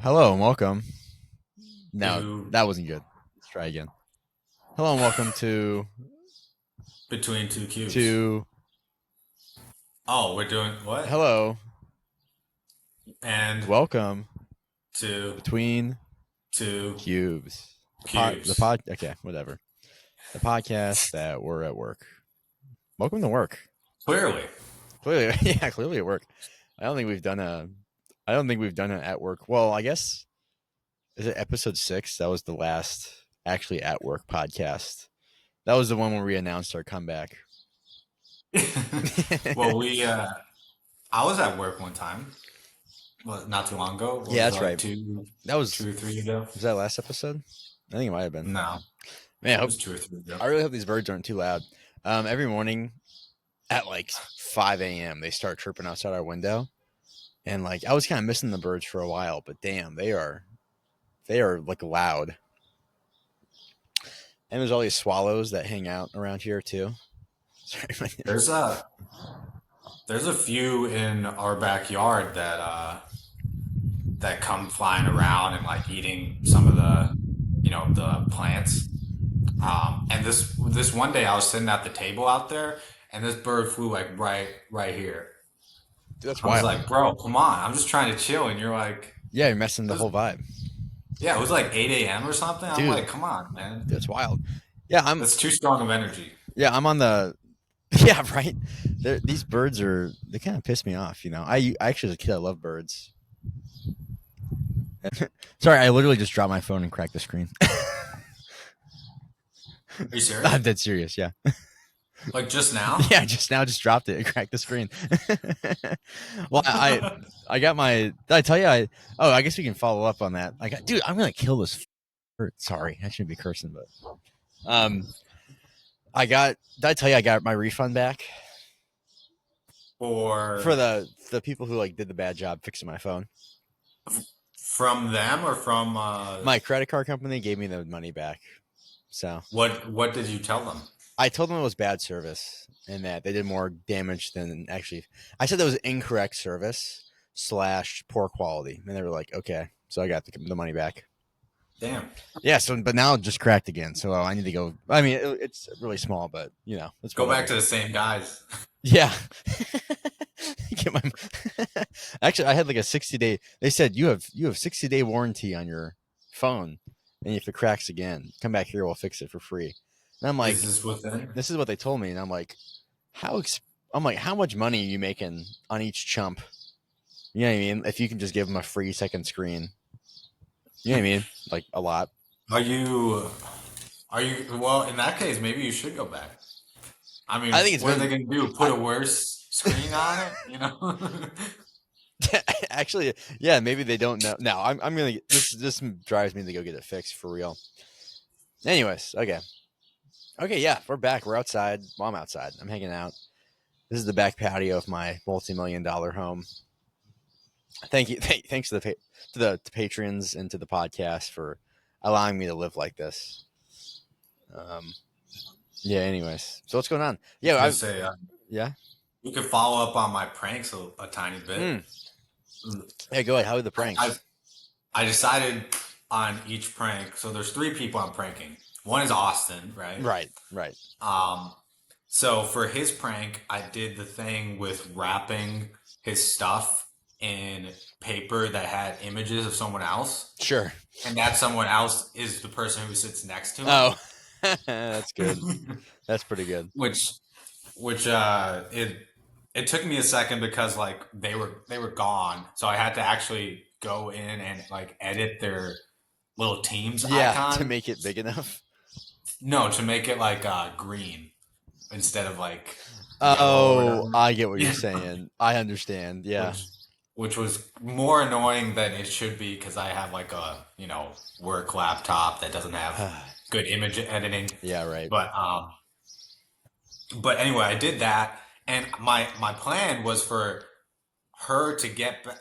Hello and welcome. No, to that wasn't good. Let's try again. Hello and welcome Between Two Cubes. to Oh, we're doing what? hello. And Welcome to between two cubes. The cubes. pod okay, whatever. The podcast that we're at work. Welcome to work. Clearly. Clearly yeah, clearly at work. I don't think we've done a I don't think we've done it at work. Well, I guess is it episode 6? That was the last actually at work podcast. That was the one where we announced our comeback. Well, I was at work one time. Well, not too long ago. What Yeah, was it, that's like right. two, That two or three ago? was that last episode? I think it might have been. No, Man, it was 2 or 3 ago. I really hope these birds aren't too loud. Every morning at like 5 a.m. they start chirping outside our window, and like I was kind of missing the birds for a while, but damn, they are like loud. And there's all these swallows that hang out around here too. Sorry, There's a there's a few in our backyard that come flying around and like eating some of the plants. And this one day I was sitting at the table out there, and this bird flew like right here. dude, that's I was wild. like, bro, come on, I'm just trying to chill, and you're like, Yeah, you're messing the this, whole vibe, yeah, it was like 8 a.m. or something. I'm dude. like, come on, man, That's wild. Yeah, that's too strong of energy. I'm on the yeah right. These birds they kind of piss me off. I actually as a kid I love birds. Sorry, I literally just dropped my phone and cracked the screen. Are you I'm serious? dead serious. Yeah, Like just now? yeah. Just dropped it and cracked the screen. Well, I got my. Did I tell you? I guess we can follow up on that. Dude, I'm gonna kill this bird. Sorry, I shouldn't be cursing, but I got. Did I tell you I got my refund back for Or the people who like did the bad job fixing my phone? from them or from My credit card company gave me the money back. So what did you tell them? I told them it was bad service and that they did more damage than actually. I said that was incorrect service slash poor quality, and they were like, "Okay." So I got the money back. Damn. Yeah. So, but now it just cracked again. So I need to go. I mean, it's really small, but it's Go back whatever. to the same guys. Yeah. Get my. Actually, I had like a 60-day. They said you have 60-day warranty on your phone, and if it cracks again, come back here. We'll fix it for free. And I'm Is like, this within? this is what they told me, and I'm like, I'm like, how much money are you making on each chump? You know what I mean? If you can just give them a free second screen, you know what I mean? Like a lot. Are you well, in that case, maybe you should go back. I mean, I think it's what are they been. gonna do? Put I, a worse screen on it? You know? actually, yeah, maybe they don't know. No, I'm gonna. This drives me to go get it fixed for real. Anyways, okay, yeah, we're back. We're outside. Well, I'm outside. I'm hanging out. This is the back patio of my multi-million-dollar home. Thank you. Thanks to the patrons and to the podcast for allowing me to live like this. Um, yeah. Anyways, so what's going on? I was Yeah. gonna I say, yeah. we could follow up on my pranks a tiny bit. Mm. Hey, go ahead. How are the I, I pranks? I decided on each prank. So there's three people I'm pranking. One is Austin, right? Right. Right. Um, so for his prank, I did the thing with wrapping his stuff in paper that had images of someone else, Sure. and that someone else is the person who sits next to him. Oh, that's good. That's pretty good. which which it took me a second because like they were gone, so I had to actually go in and like edit their little teams Yeah, to icon. make it big enough. No, to make it like green instead of like yellow or Oh, whatever. I get what you're Yeah. saying. I understand. Yeah. which which was more annoying than it should be because I have like a work laptop that doesn't have good image editing. Yeah. Right. But anyway, I did that, and my plan was for her to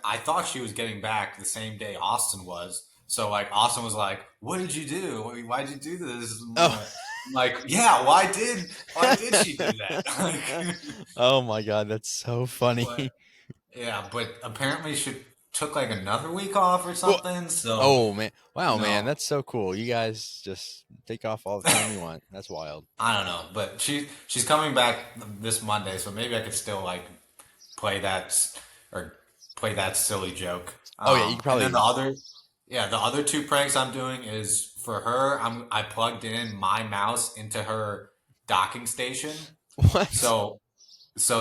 I thought she was getting back the same day Austin was. So like Austin was like, "What did you do? Why'd you do this?" Oh. Like, yeah, why did she do that? Like, Oh my god, that's so funny. but yeah, but apparently took like another week off or Well, something. So oh man, wow, you man, know, that's so cool. You guys just take off all the time you want. That's wild. I don't know, but she's coming back this Monday, so maybe I could still like play or play that silly joke. Oh yeah, you could And then probably the other two pranks I'm doing is for her. I plugged in my mouse into her docking station, what? so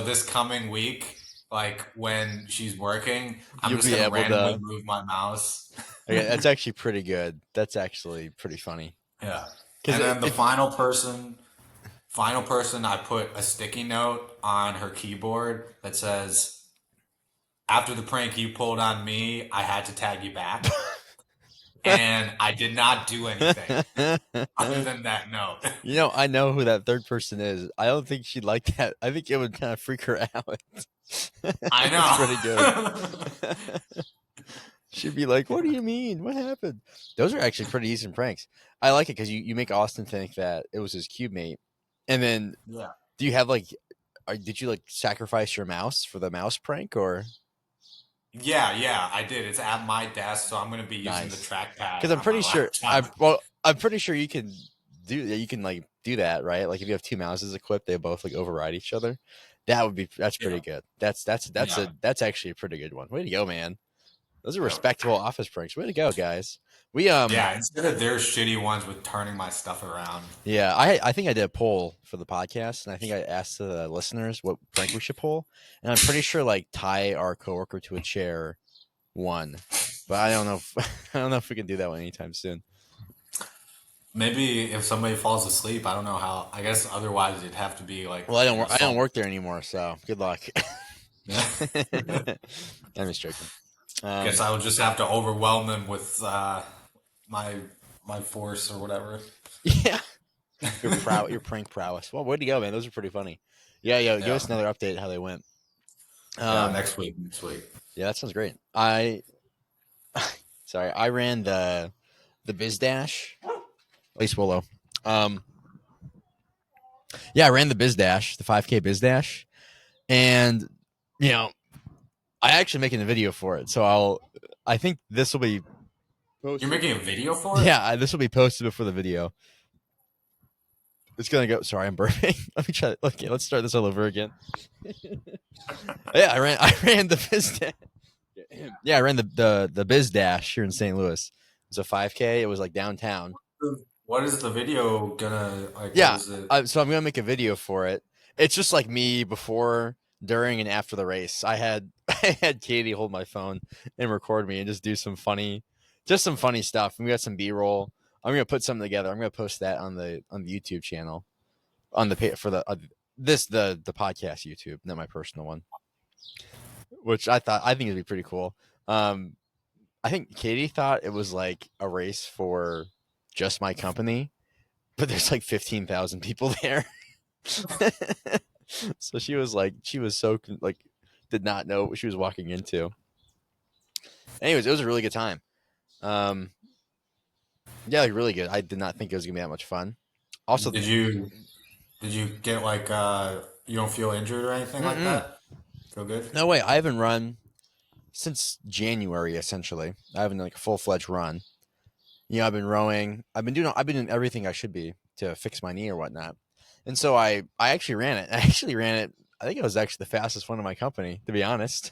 this coming week, like when she's working, I'm You'll just be gonna able randomly to. move my mouse. Okay, that's actually pretty good. That's actually pretty funny. Yeah. Because And then the if final person, I put a sticky note on her keyboard that says, "After the prank you pulled on me, I had to tag you back." And I did not do anything other than that note. I know who that third person is. I don't think she'd like that. I think it would kind of freak her out. I That's pretty good. know. She'd be like, "What do you mean? What happened?" Those are actually pretty decent pranks. I like it because you make Austin think that it was his cube mate, and then Yeah. do you have like, did you like sacrifice your mouse for the mouse prank or Yeah, I did. It's at my desk, so I'm going to be using the nice? trackpad Because I'm on my pretty sure laptop. I'm pretty sure you can you can like do that right. Like if you have two mouses equipped, they both like override each other. That's Yeah. pretty good. Yeah. That's actually a pretty good one. Way to go, man. Those are Yeah. respectable office pranks. Way to go, guys. We Yeah, instead of their shitty ones with turning my stuff around. Yeah, I think I did a poll for the podcast, and I think I asked the listeners what prank we should pull, and I'm pretty sure like tie our coworker to a chair won, but I don't know if I don't know if we can do that one anytime soon. Maybe if somebody falls asleep, I don't know how. I guess otherwise it'd have to be like Well, an I don't assault. work there anymore, so good luck. Yeah. I'm just joking. Guess I would just have to overwhelm them with my my force or whatever. Yeah, your prank prowess. Well, way to go, man. Those are pretty funny. Yeah, give Yeah. us another update how they went. Yeah, Um, next week. Next week. yeah, that sounds great. Sorry, I ran the Biz Dash. At least Willow. Um, yeah, I ran the Biz Dash, the 5K Biz Dash, and you know, I actually making a video for it. So I think this will be You're posted. making a video for it? Yeah, this will be posted before the video. It's gonna go. Sorry, I'm burping. Let me try. Okay, let's start this all over again. Yeah, I ran the Biz Dash. Yeah, I ran the Biz Dash here in St. Louis. It was a 5K. It was like downtown. What is the video gonna like? What Yeah, is it? so I'm gonna make a video for it. It's just like me before, during, and after the race. I had Katie hold my phone and record me and just do some funny stuff. And we got some B-roll. I'm gonna put something together. I'm gonna post that on the YouTube channel on the for the the podcast YouTube, not my personal one. Which I think it'd be pretty cool. I think Katie thought it was like a race for just my company, but there's like 15,000 people there. So she was so like did not know what she was walking into. Anyways, it was a really good time. Um, yeah, like really good. I did not think it was gonna be that much fun. Also, Did you get like you don't feel injured or anything like mm-mm. that? Feel good? No way. I haven't run since January. Essentially, I haven't like a full-fledged run. I've been rowing. I've been doing everything I should be to fix my knee or whatnot. And so I actually ran it. I actually ran it. I think it was actually the fastest one in my company, to be honest.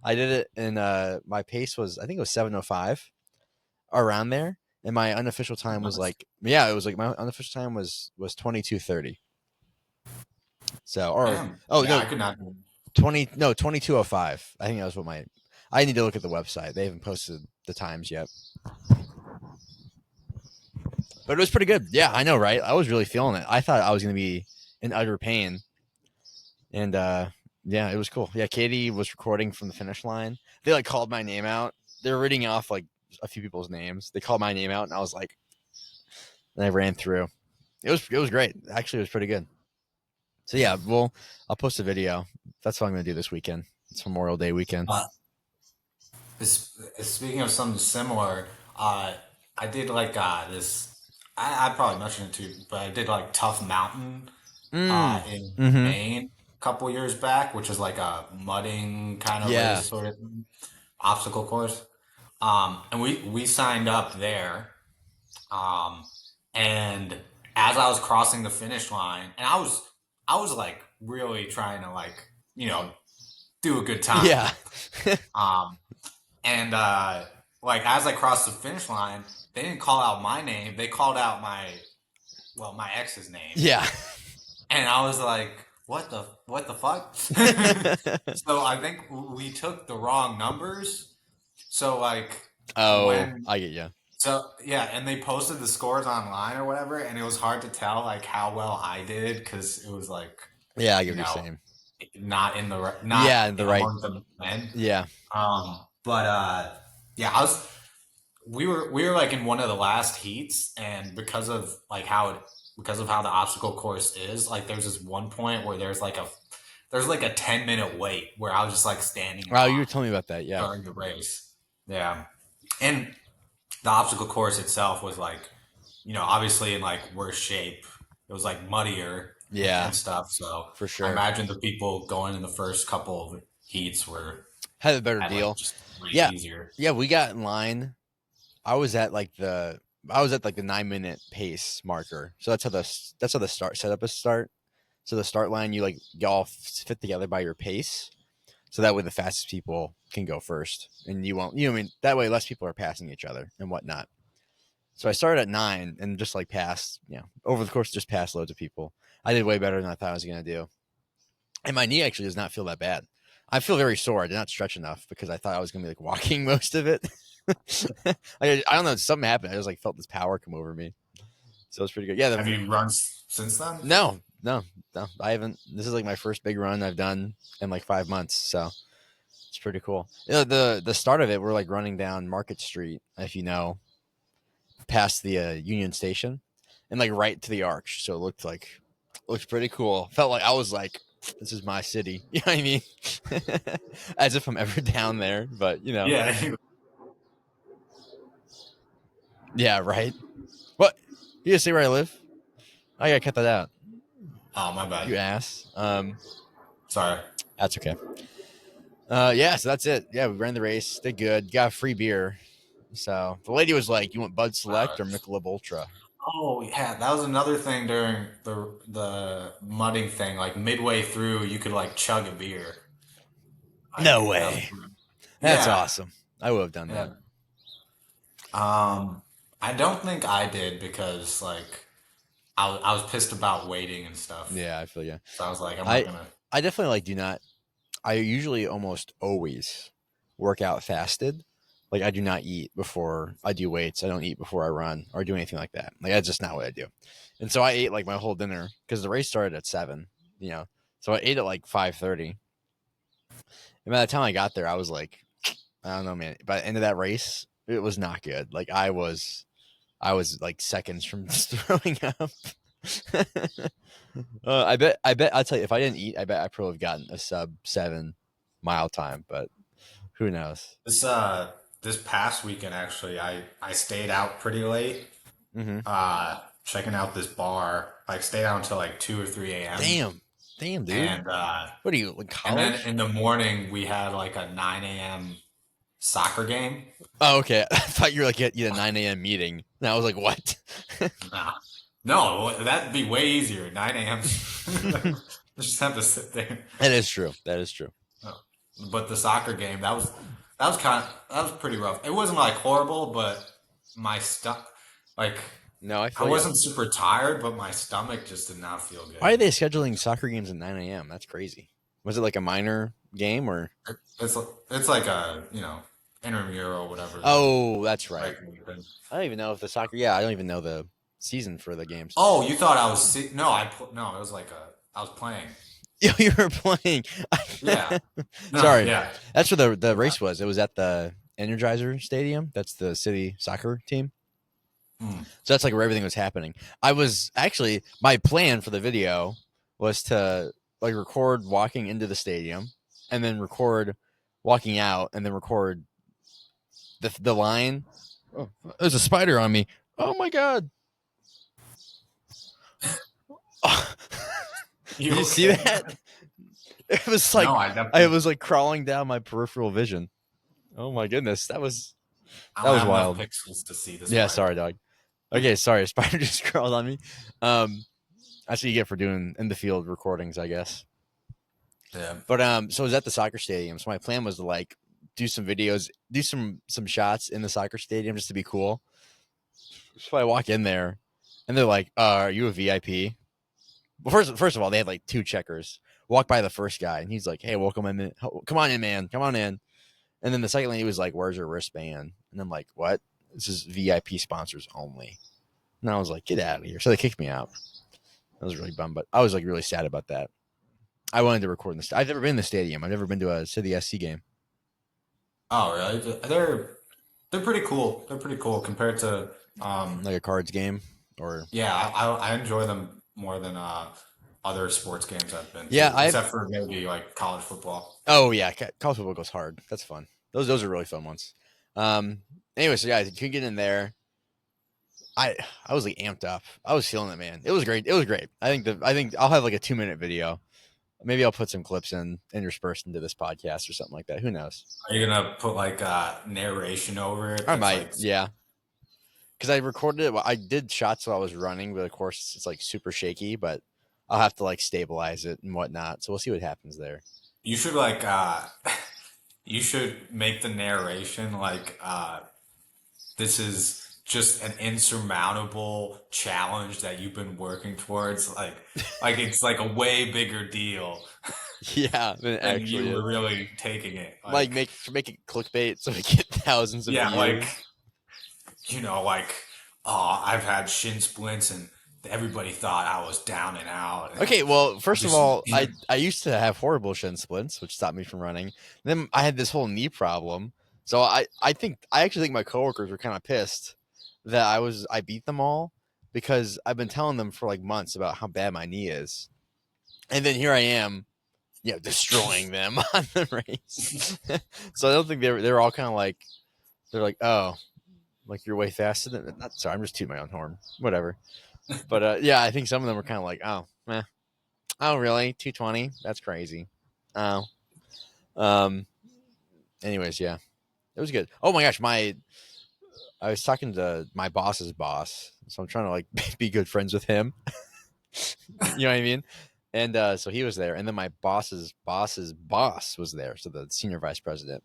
I did it, and my pace was, I think it was 7:05, around there. And my unofficial time was Nice. like, yeah, it was like my unofficial time was 22:30. So, or Damn. oh Yeah, no, I could not. 22:05. I think that was what my. I need to look at the website. They haven't posted the times yet. But it was pretty good. Yeah, I know, right? I was really feeling it. I thought I was going to be in utter pain. And yeah, it was cool. Yeah, Katie was recording from the finish line. They like called my name out. They were reading off like a few people's names. They called my name out, and I was like, and I ran through. It was great. Actually, it was pretty good. So yeah, well, I'll post a video. That's what I'm going to do this weekend. It's Memorial Day weekend. Speaking of something similar, I did like this. I probably mentioned it too, but I did like Tough Mountain Mm. in Mm-hmm. Maine a couple years back, which is like a mudding kind of Yeah. race sort of thing. obstacle course. And we signed up there. Um, and as I was crossing the finish line, and I was like really trying to like do a good time. Yeah. Um, and like as I crossed the finish line, they didn't call out my name. They called out my ex's name, Yeah. and I was like, what the fuck? So I think we took the wrong numbers. So like Oh, when I get you. so yeah, and they posted the scores online or whatever, and it was hard to tell like how well I did because it was like Yeah, I get you what you're know saying. not Yeah, the right. among the men. Yeah. But yeah, we were like in one of the last heats, and because of how the obstacle course is, like there's this one point where there's like a 10-minute wait where I was just like standing in Wow, you were line telling me about that. Yeah. during the race. Yeah, and the obstacle course itself was like obviously in like worse shape. It was like muddier Yeah, and stuff. So for I sure. imagine the people going in the first couple of heats Had a better had like deal. just way Yeah. easier. Yeah, we got in line. I was at like the 9-minute pace marker. So that's how the start setup is start. So the start line, you all fit together by your pace. So that way the fastest people can go first. And you won't, I mean, that way less people are passing each other and whatnot. So I started at 9 and just like passed, over the course, just passed loads of people. I did way better than I thought I was going to do. And my knee actually does not feel that bad. I feel very sore. I did not stretch enough because I thought I was going to be like walking most of it. I don't know. Something happened. I just like felt this power come over me. So it's pretty good. Yeah. Have you run since then? No. I haven't. This is like my first big run I've done in like 5 months. So it's pretty cool. The start of it, we're like running down Market Street, if you know, past the Union Station, and like right to the arch. So it looked pretty cool. Felt like I was like, this is my city. You know what I mean? As if I'm ever down there, but Yeah. yeah, right. What? You gonna say where I live? I gotta cut that out. Oh, my bad. You ass. Sorry. That's okay. Yeah, so that's it. Yeah, we ran the race. Did good. Got free beer. So the lady was like, "You want Bud Select or Michelob Ultra?" Oh yeah, that was another thing during the mudding thing. Like midway through, you could like chug a beer. No Like that was, way. That's yeah, awesome. I would have done yeah. that. I don't think I did because like I was pissed about waiting and stuff. Yeah, I feel you. So I was like, I'm not I gonna. I definitely like do not. I usually almost always work out fasted. Like I do not eat before I do weights. I don't eat before I run or do anything like that. Like that's just not what I do. And so I ate like my whole dinner because the race started at 7. So I ate at like 5:30. And by the time I got there, I was like, I don't know, man. By the end of that race, it was not good. Like I was like seconds from just throwing up. I bet I'll tell you if I didn't eat, I bet I probably have gotten a sub 7 mile time, but who knows? This past weekend actually, I stayed out pretty late, Mm-hmm. checking out this bar. Like stayed out until like 2 or 3 a.m. Damn, dude. And What are you in and then college? in the morning we had like a 9 a.m. soccer game. Oh, okay. I thought you were like at a 9 a.m. meeting. And I was like, what? Nah. No, that'd be way easier. 9 a.m. Just have to sit there. That is true. That is true. But the soccer game, that was pretty rough. It wasn't like horrible, but my stuff like No, I I feel you. wasn't super tired, but my stomach just did not feel Why good. are they scheduling soccer games at 9 a.m.? That's crazy. Was it like a minor game or? It's like a intramural whatever the Oh, that's right. American League thing. I don't even know if the soccer. Yeah, I don't even know the season for the games. Oh, you thought I was no, no, it was like I was playing. You were playing. Yeah. No, Sorry, yeah. that's where the race was. It was at the Energizer Stadium. That's the city soccer team. Mm. So that's like where everything was happening. I was actually my plan for the video was to like record walking into the stadium, and then record walking out, and then record the line. Oh, there's a spider on me. Oh my god! Did you see okay? that? It was like No, I it definitely was like crawling down my peripheral vision. Oh my goodness, I that don't was have enough wild. pixels to see the Yeah, spider. sorry, dog. Okay, sorry, a spider just crawled on me. That's what you get for doing in the field recordings, I guess. Yeah. But so I was at the soccer stadium. So my plan was to like do some videos, do some shots in the soccer stadium just to be cool. So I walk in there, and they're like, "Are you a VIP?" Well, first of all, they had like two checkers. Walk by the first guy, and he's like, "Hey, welcome in. Come on in, man. Come on in." And then the second lady was like, "Where's your wristband?" And I'm like, "What? This is VIP sponsors only." And I was like, "Get out of here!" So they kicked me out. I was really bummed, but I was like really sad about that. I wanted to record in this. I've never been in the stadium. I've never been to a City SC game, Oh, really? They're pretty cool. They're pretty cool compared to like a Cards game, or yeah, I enjoy them more than other sports games I've been yeah, to, I've. except for maybe like college football. Oh yeah, college football goes hard. That's fun. Those are really fun ones. Um. Anyway, so guys, you can get in there. I I was like amped up. I was feeling it, man. It was great. It was great. I think I'll have like a 2 minute video. Maybe I'll put some clips in interspersed into this podcast or something like that. Who knows? Are you gonna put like narration over it? I That's might. like Yeah. Because I recorded it. I did shots while I was running, but of course it's like super shaky. But I'll have to like stabilize it and whatnot. So we'll see what happens there. you should like you should make the narration like this is just an insurmountable challenge that you've been working towards. Like it's like a way bigger deal Yeah, it than actually you were is. really taking it. Like make it clickbait so we get thousands of Yeah, like views. like oh, I've had shin splints and everybody thought I was down and out. And Okay, well, first of just all, I used to have horrible shin splints, which stopped me from running. Then I had this whole knee problem. So I actually think my coworkers were kind of pissed that I beat them all because I've been telling them for like months about how bad my knee is. And then here I am, destroying them on the race. So I don't think they're all kind of like they're like, "Oh, like you're way faster than." Not sorry, I'm just tooting my own horn. Whatever. But yeah, I think some of them were kind of like, "Oh, meh. Oh, really? 220? That's crazy." Oh. Um. Anyways, yeah, it was good. Oh my gosh, I was talking to my boss's boss, so I'm trying to like be good friends with him. You know what I mean? And so he was there, and then my boss's boss was there, so the senior vice president,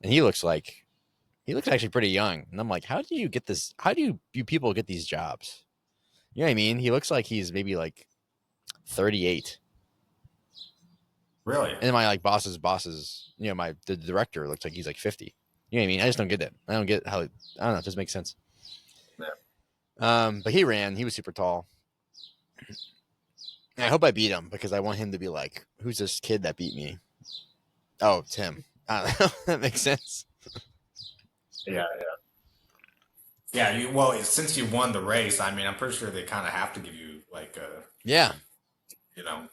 and he looks actually pretty young. And I'm like, how do you get this? How do you people get these jobs? You know what I mean? He looks like he's maybe like 38. really. And my like boss's, the director looks like he's like 50. You know what I mean? I just don't get it. I don't get how I don't know, it doesn't make sense. Yeah. But he ran, he was super tall. And I hope I beat him because I want him to be like, who's this kid that beat me? Oh, it's him. I don't know. That makes sense. Yeah, yeah. You well, since you won the race, I mean, I'm pretty sure they kind of have to give you like a Yeah. you know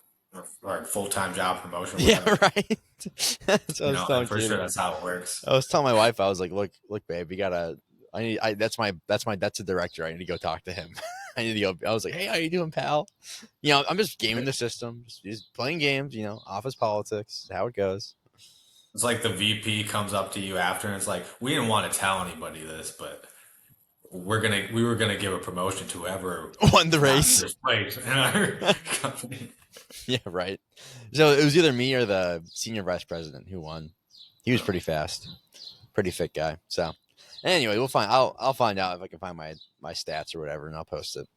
or full time job promotion, or Yeah, whatever. right. That's what I was I'm telling pretty sure Katie. that's how it works. I was telling my wife, I was like, look, babe, we gotta. That's the director. I need to go talk to him. I need to go. I was like, hey, how you doing, pal? I'm just gaming the system, just playing games. Office politics, how it goes. It's like the VP comes up to you after, and it's like, we didn't want to tell anybody this, but we were gonna give a promotion to whoever Won the got race. first place in our company. Yeah, right. So it was either me or the senior vice president who won. He was pretty fast, pretty fit guy. So anyway, we'll find. I'll find out if I can find my stats or whatever, and I'll post it.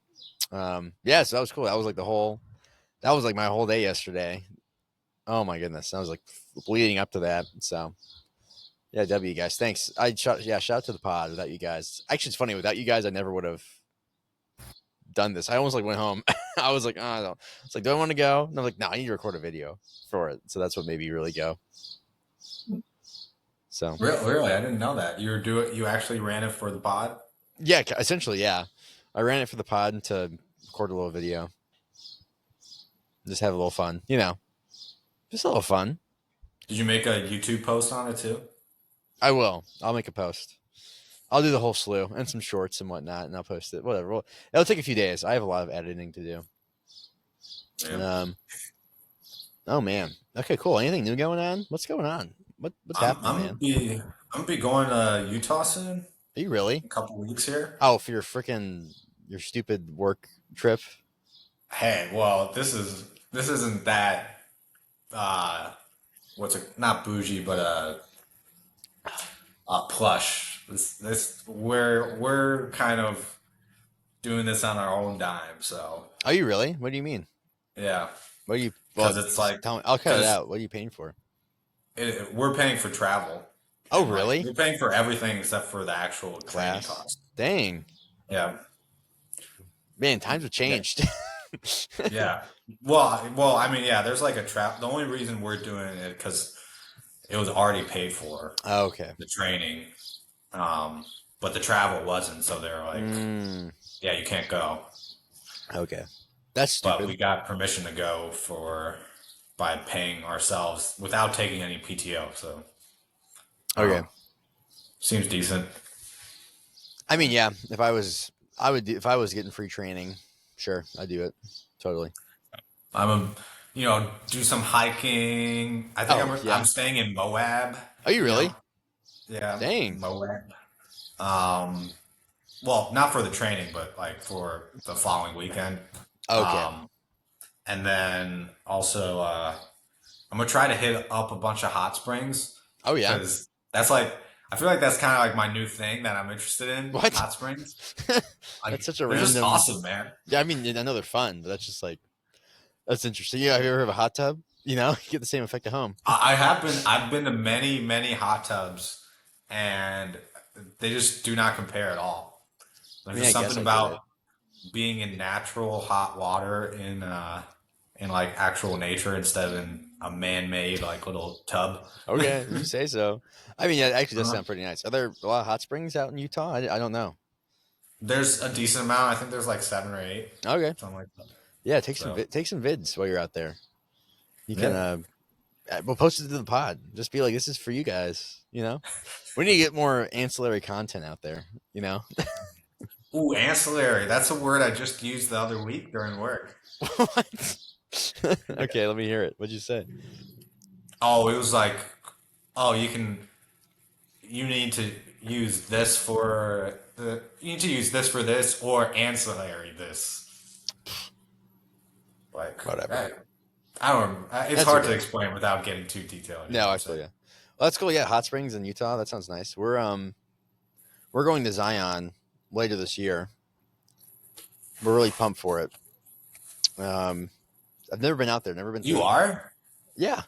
Yeah, so that was cool. That was like that was like my whole day yesterday. Oh my goodness, I was like leading up to that. So yeah, W guys, thanks. Shout out to the pod. Without you guys, actually, it's funny. Without you guys, I never would have done this. I almost like went home. I was like, oh, I don't. It's like, do I want to go? And I'm like, no, I need to record a video for it. So that's what made me really go. So Really, I didn't know that you actually ran it for the pod. yeah, essentially, yeah. I ran it for the pod to record a little video, just have a little fun, just a little fun. Did you make a YouTube post on it too? I will. I'll make a post. I'll do the whole slew and some shorts and whatnot, and I'll post it. Whatever. Well, it'll take a few days. I have a lot of editing to do. Yeah. Um. Oh man. Okay. Cool. Anything new going on? What's going on? What's I'm happening, I'm gonna man? be I'm gonna be going to Utah soon. Are you really? A couple weeks here. Oh, for your stupid work trip. Hey, well, this isn't that uh what's it not bougie, but plush. This we're kind of doing this on our own dime, so Are you really? What do you mean? yeah, What do you? Well, because it's just like tell me. I'll cut because it it's out. What are you paying for? we're paying for travel Oh, and like really? we're paying for everything except for the actual training Class. cost. Dang, Yeah, man, times have yeah, changed. yeah. Well, I mean, yeah. There's like a trap. The only reason we're doing it because it was already paid for Okay. the training, um, but the travel wasn't. So they're like, Mm, yeah, you can't go. okay. That's But stupid. we got permission to go by paying ourselves without taking any PTO. So Okay. um, seems decent. I mean, yeah. I would if I was getting free training. Sure, I'd do it. Totally. I'm a, do some hiking. I think Oh, I'm yeah. staying in Moab. Are you You know, really? yeah, Dang. Moab. Um, well, not for the training, but like for the following weekend. Okay. Um, and then also, I'm gonna try to hit up a bunch of hot springs Oh, yeah. because that's like I feel like that's kind of like my new thing that I'm interested in. What? Hot springs, That's like such a they're just random. awesome, man. Yeah, I mean, I know they're fun, but that's just like that's interesting. Yeah, have you ever heard of a hot tub? You know, you get the same effect at home. I've been to many hot tubs, and they just do not compare at all. I There's mean, I just guess something I get about it. being in natural hot water in like actual nature instead of in a man-made like little tub. Okay, if you say so. I mean, yeah, it actually does Uh, sound pretty nice. Are there a lot of hot springs out in Utah? I don't know. there's a decent amount. I think there's like seven or eight, Okay. something like that. Yeah, So take some vids while you're out there. You can yeah. we'll post it to the pod. Just be like, this is for you guys. You know, we need to get more ancillary content out there. You know, Ooh, ancillary. That's a word I just used the other week during work. what? Okay, let me hear it. What'd you say? Oh, it was like, oh, you need to use this for you need to use this for this or ancillary this. Like, Whatever. I, I don't. It's That's hard to okay. explain without getting too detailed. You know No, what I I'm feel saying? you. Well, that's cool. Yeah, hot springs in Utah. That sounds nice. We're going to Zion later this year. We're really pumped for it. Um, I've never been out there. Never been to You it. are? Yeah,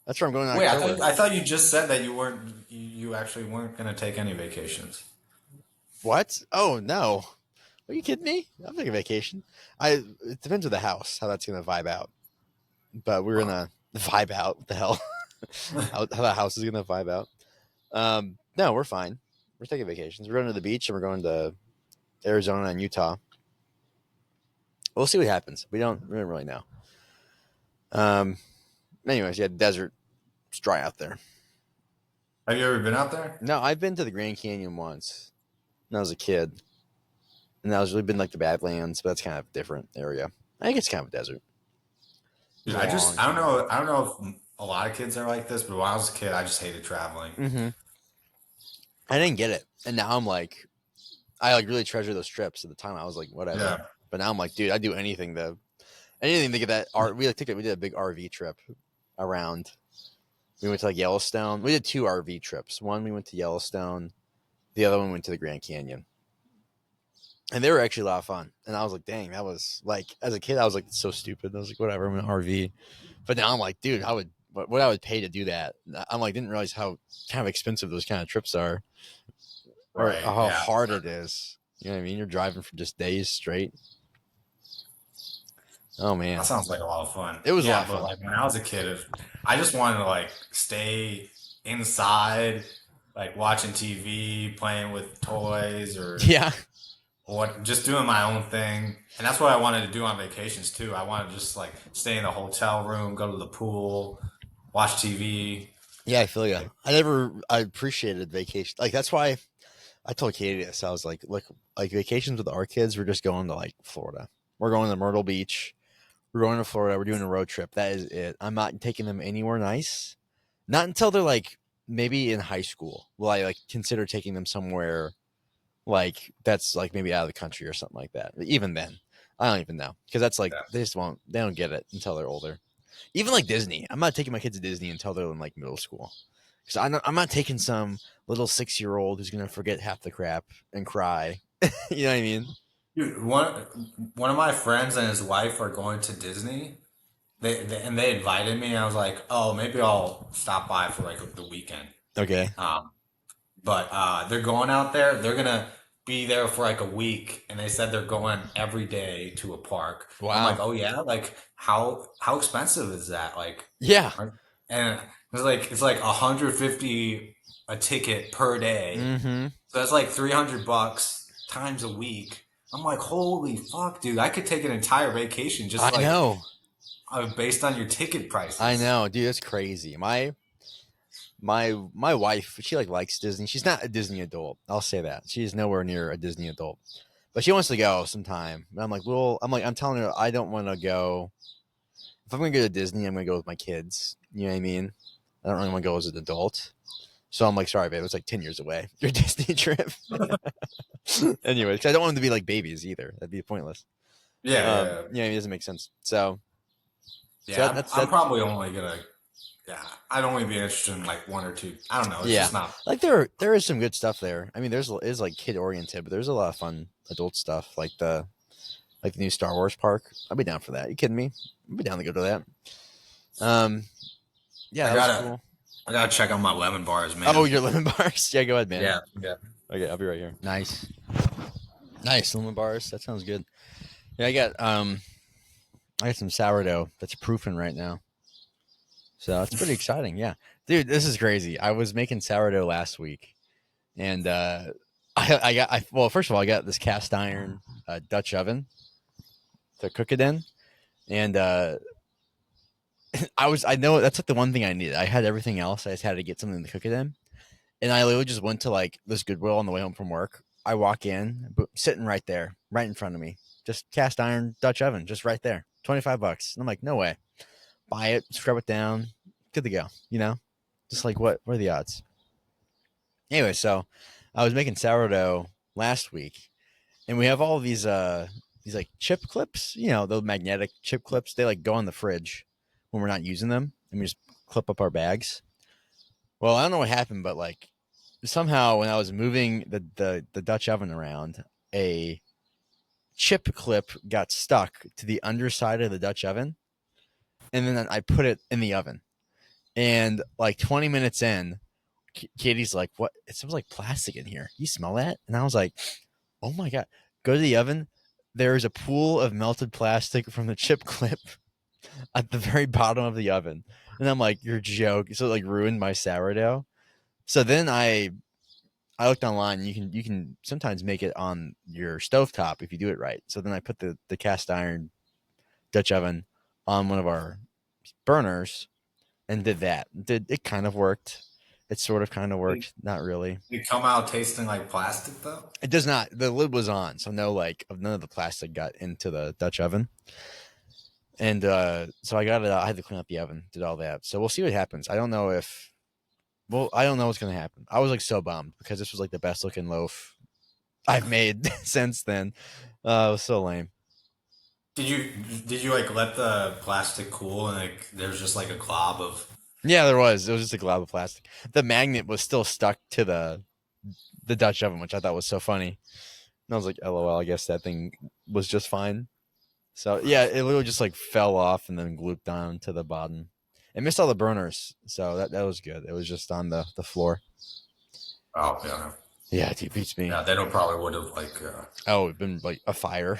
that's where I'm going in Wait, October. I thought you just said that you actually weren't going to take any vacations. What? Oh no. Are you kidding me? I'm taking a vacation. It depends on the house, how that's gonna vibe out. But we're Wow. gonna vibe out. What the hell? How the house is gonna vibe out. No, we're fine. We're taking vacations. We're going to the beach and we're going to Arizona and Utah. We'll see what happens. We don't really know. Um anyways, yeah, desert. It's dry out there. Have you ever been out there? No, I've been to the Grand Canyon once when I was a kid. And that was really been like the Badlands, but that's kind of a different area. I think it's kind of a desert. It was Dude, a long I don't time ago. know. I don't know if a lot of kids are like this, but when I was a kid, I just hated traveling. Mm-hmm. I didn't get it, and now I'm like, I like really treasure those trips. At the time, I was like, whatever. Yeah. But now I'm like, dude, I'd do anything to get that art. We did a big RV trip around. We went to like Yellowstone. We did two RV trips. One we went to Yellowstone. The other one went to the Grand Canyon, and they were actually a lot of fun. And I was like, dang, that was like as a kid, I was like, it's so stupid. I was like, whatever, I'm in an RV. But now I'm like, dude, I would what I would pay to do that. I'm like, didn't realize how kind of expensive those kind of trips are, or Right. how Yeah. hard it is. You know what I mean? You're driving for just days straight. Oh That man, sounds like a lot of fun. it was a lot Yeah, of but fun. like when I was a kid, I just wanted to like stay inside, like watching TV, playing with toys, or Yeah, what, just doing my own thing. And that's what I wanted to do on vacations too. I wanted to just like stay in the hotel room, go to the pool, watch TV. yeah, I feel you. Like, I appreciated vacation. Like that's why I told Katie this. I was like, look, like vacations with our kids, we're just going to like Florida. We're going to Myrtle Beach. We're going to Florida. We're doing a road trip. That is it. I'm not taking them anywhere nice. Not until they're like maybe in high school will I like consider taking them somewhere like that's like maybe out of the country or something like that. Even then, I don't even know because that's like Yeah. they just won't. They don't get it until they're older. Even like Disney, I'm not taking my kids to Disney until they're in like middle school. Because I'm not taking some little 6-year-old who's gonna forget half the crap and cry. You know what I mean? Dude, one of my friends and his wife are going to Disney. They invited me. I was like, oh, maybe I'll stop by for like the weekend. Okay. Um, but they're going out there. They're gonna be there for like a week, and they said they're going every day to a park. I'm like, Wow. oh yeah, like how expensive is that? Like, Yeah. and it's like 150 a ticket per day, Mm-hmm. so that's like 300 bucks times a week. I'm like, holy fuck, dude! I could take an entire vacation just I like know. based on your ticket I prices. know, dude. That's crazy. My wife, she like likes Disney. She's not a Disney adult. I'll say that. She's nowhere near a Disney adult. But she wants to go sometime. And I'm like, well, I'm telling her I don't want to go. If I'm gonna go to Disney, I'm gonna go with my kids. You know what I mean? I don't really want to go as an adult. So I'm like, sorry, babe, it's like 10 years away. Your Disney trip. Anyway, because I don't want them to be like babies either. That'd be pointless. Yeah, yeah, yeah. Yeah, it doesn't make sense. So Yeah, that's I'm that. probably only gonna. Yeah, I'd only be interested in like one or two. I don't know. It's Yeah, just not. like there is some good stuff there. I mean, there's is like kid oriented, but there's a lot of fun adult stuff like the new Star Wars park. I'd be down for that. You kidding me? I'd be down to go to that. Um, yeah, I that was gotta. cool. I gotta check on my lemon bars, Oh, man. your lemon bars. Yeah, go ahead, man. Yeah, yeah. Okay, I'll be right here. Nice, nice lemon bars. That sounds good. Yeah, I got some sourdough that's proofing right now, so that's pretty exciting. Yeah, dude, this is crazy. I was making sourdough last week, and well, first of all, I got this cast iron Dutch oven to cook it in, and I know that's like the one thing I needed. I had everything else. I just had to get something to cook it in, and I literally just went to like this Goodwill on the way home from work. I walk in, sitting right there, right in front of me, just cast iron Dutch oven, just right there, $25. And I'm like, no way. Buy it, scrub it down, good to go. You know, just like what are the odds? Anyway, so I was making sourdough last week, and we have all these like chip clips, you know, those magnetic chip clips. They like go on the fridge when we're not using them, and we just clip up our bags. Well, I don't know what happened, but like somehow when I was moving the Dutch oven around, a chip clip got stuck to the underside of the Dutch oven, and then I put it in the oven. And like 20 minutes in, Katie's like, "What? It smells like plastic in here. You smell that?" And I was like, "Oh my god!" Go to the oven. There is a pool of melted plastic from the chip clip at the very bottom of the oven, and I'm like, "You're joking!" So it like ruined my sourdough. So then I looked online. You can sometimes make it on your stovetop if you do it right. So then I put the cast iron Dutch oven on one of our burners and did that. Did it kind of worked? It sort of kind of They, worked. Not really. they come out tasting like plastic though. It does not. The lid was on, so no like none of the plastic got into the Dutch oven. And so I got it out. I had to clean up the oven, did all that. So we'll see what happens. I don't know if I don't know what's gonna happen. I was like so bummed because this was like the best looking loaf I've made since then. It was so lame. Did you did you like let the plastic cool and like there's just like a glob of Yeah, there was. It was just a glob of plastic. The magnet was still stuck to the Dutch oven, which I thought was so funny. And I was like, LOL, I guess that thing was just fine. So yeah, it literally just like fell off and then glued down to the bottom. It missed all the burners, so that was good. It was just on the floor. oh yeah Yeah, it beats me. yeah they don't probably would have like Oh, it'd been like a fire.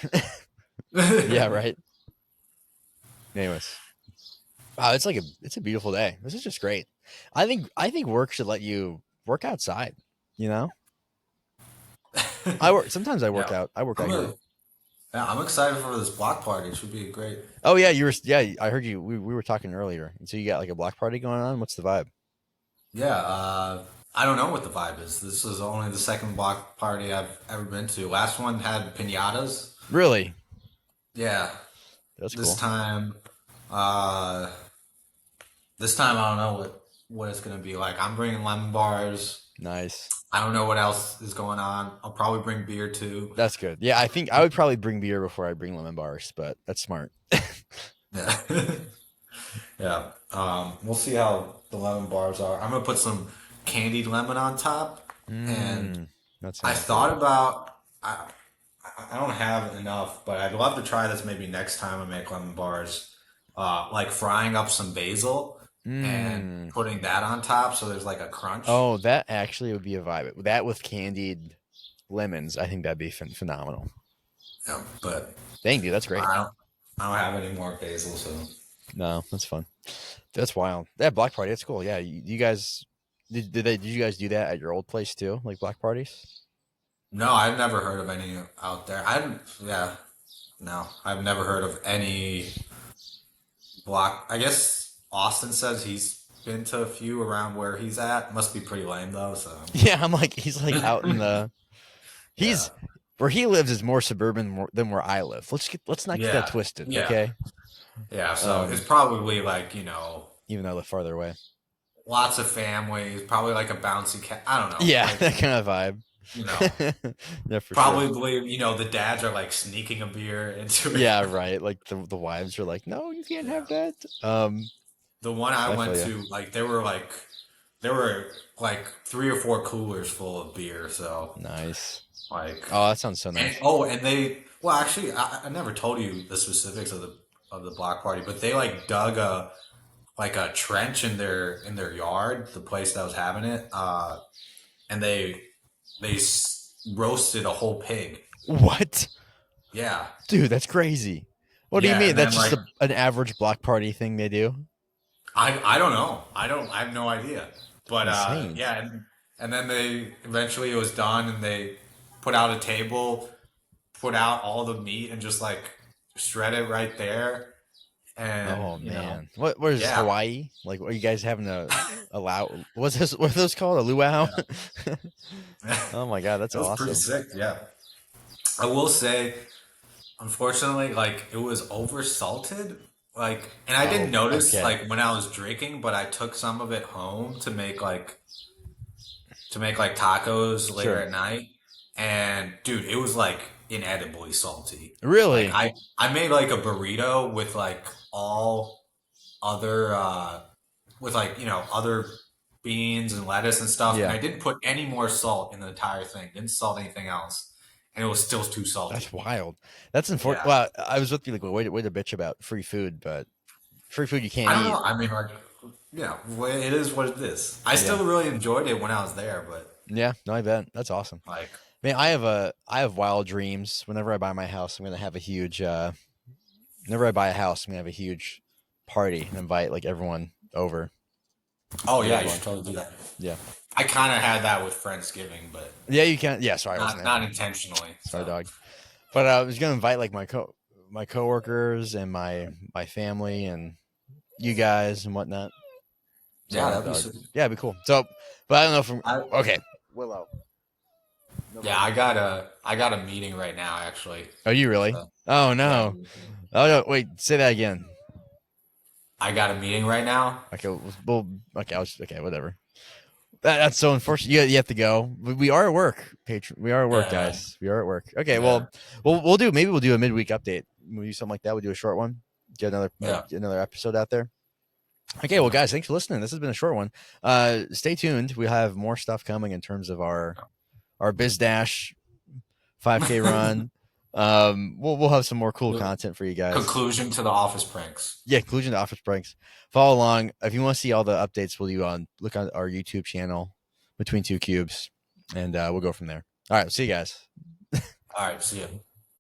Yeah, right. Anyways, wow, it's a beautiful day. This is just great. I think work should let you work outside. You know, I work sometimes. I work yeah out. I work out I'm here. a, yeah I'm excited for this block party. It should be great. Oh yeah, you were. Yeah, I heard you. We were talking earlier. So you got like a block party going on. What's the vibe? Yeah, I don't know what the vibe is. This is only the second block party I've ever been to. Last one had pinatas. Really? Yeah, That's this cool. time, uh, this time I don't know what. what it's gonna be like. I'm bringing lemon bars. Nice. I don't know what else is going on. I'll probably bring beer too. That's good. Yeah, I think I would probably bring beer before I bring lemon bars, but that's smart. Yeah. Yeah. We'll see how the lemon bars are. I'm gonna put some candied lemon on top, and Mm, that I sounds good. thought about. I don't have enough, but I'd love to try this maybe next time I make lemon bars. Like frying up some basil and Mm. putting that on top, so there's like a crunch. Oh, that actually would be a vibe. That with candied lemons, I think that'd be phenomenal. Yeah, but Dang, dude, that's great. I don't. I don't have any more basil, so No, that's fun. That's wild. That block party, that's cool. Yeah, you guys did you guys do that at your old place too, like block parties? no, I've never heard of any out there. I haven't. Yeah, no, I've never heard of any block. I guess Austin says he's been to a few around where he's at. Must be pretty lame though. So Yeah, I'm like he's like out in the yeah, he's where he lives is more suburban than where I live. Let's not get that yeah, twisted, yeah, okay? yeah. So it's Um, probably like even though I live farther away. lots of families. Probably like a bouncy cat. I don't know. Yeah, Like that kind of vibe. you know, Yeah, for sure. probably the dads are like sneaking a beer into it. Yeah, right. Like the wives are like, no, you can't have Yeah. that. The one I I went feel you. to, there were like 3 or 4 coolers full of beer. So Nice. like, Oh, that sounds so and nice. oh, and they well actually I never told you the specifics of the block party, but they like dug a trench in their yard, the place that was having it, and they roasted a whole pig. What? Yeah, Dude, that's crazy. What do you yeah, mean? and That's then just like an average block party thing they do? I don't know. I have no idea. But Insane. yeah, and then they eventually it was done, and they put out a table, put out all the meat, and just like shred it right there. And Oh man. What is this, yeah, Hawaii? Like are you guys having a what's this what are those called? A luau? yeah, Oh my god, that's it was pretty awesome. sick. Yeah, I will say, unfortunately, like it was over salted. Like, and I didn't Oh, notice okay. like when I was drinking, but I took some of it home to make like tacos later Sure. at night. And dude, it was like inedibly salty. Like Really? I made like a burrito with like all other with like, other beans and lettuce and stuff, and Yeah. I didn't put any more salt in the entire thing. Didn't salt anything else. And it was still too That's salty. wild. That's unfortunate. Yeah. Well, I was with you like, well, way to bitch about free food, but free food you can't I don't eat. know. I mean, like, well, it is what it is. I Yeah. still really enjoyed it when I was there, but Yeah. No, I bet. That's awesome. like, Man, I have wild dreams. Whenever I buy my house, I'm gonna have a huge whenever I buy a house, I'm gonna have a huge party and invite like everyone over. oh Get yeah, you everyone. should totally do that. Yeah. I kind of had that with Friendsgiving, but Yeah, you can. Yeah, sorry, I wasn't not there. not intentionally. Sorry, So dog. But I was gonna invite like my coworkers and my family and you guys and whatnot. yeah, Sorry, that'd be dog. sick. Yeah, it'd be cool. So, but I don't know from I, okay. Willow. No yeah, problem. I got a meeting right now actually. Are you really? So Oh yeah, no. Oh no. Wait. Say that again. I got a meeting right now. Okay. Well. Okay. Okay. Whatever. That's so unfortunate. You have to go. We are at work, patron. We are at work, Yeah, guys. We are at work. Okay. yeah, Well, we'll do. Maybe we'll do a midweek update. We'll do something like that. We'll do a short one. yeah. Get another episode out there. Okay. Well, guys, thanks for listening. This has been a short one. Stay tuned. We have more stuff coming in terms of our Biz Dash 5K run. We'll have some more cool content for you guys. Conclusion to the office pranks. Yeah, conclusion to office pranks. Follow along if you want to see all the updates. We'll do look on our YouTube channel, Between Two Cubes, and we'll go from there. All right, see you guys. All right, see ya.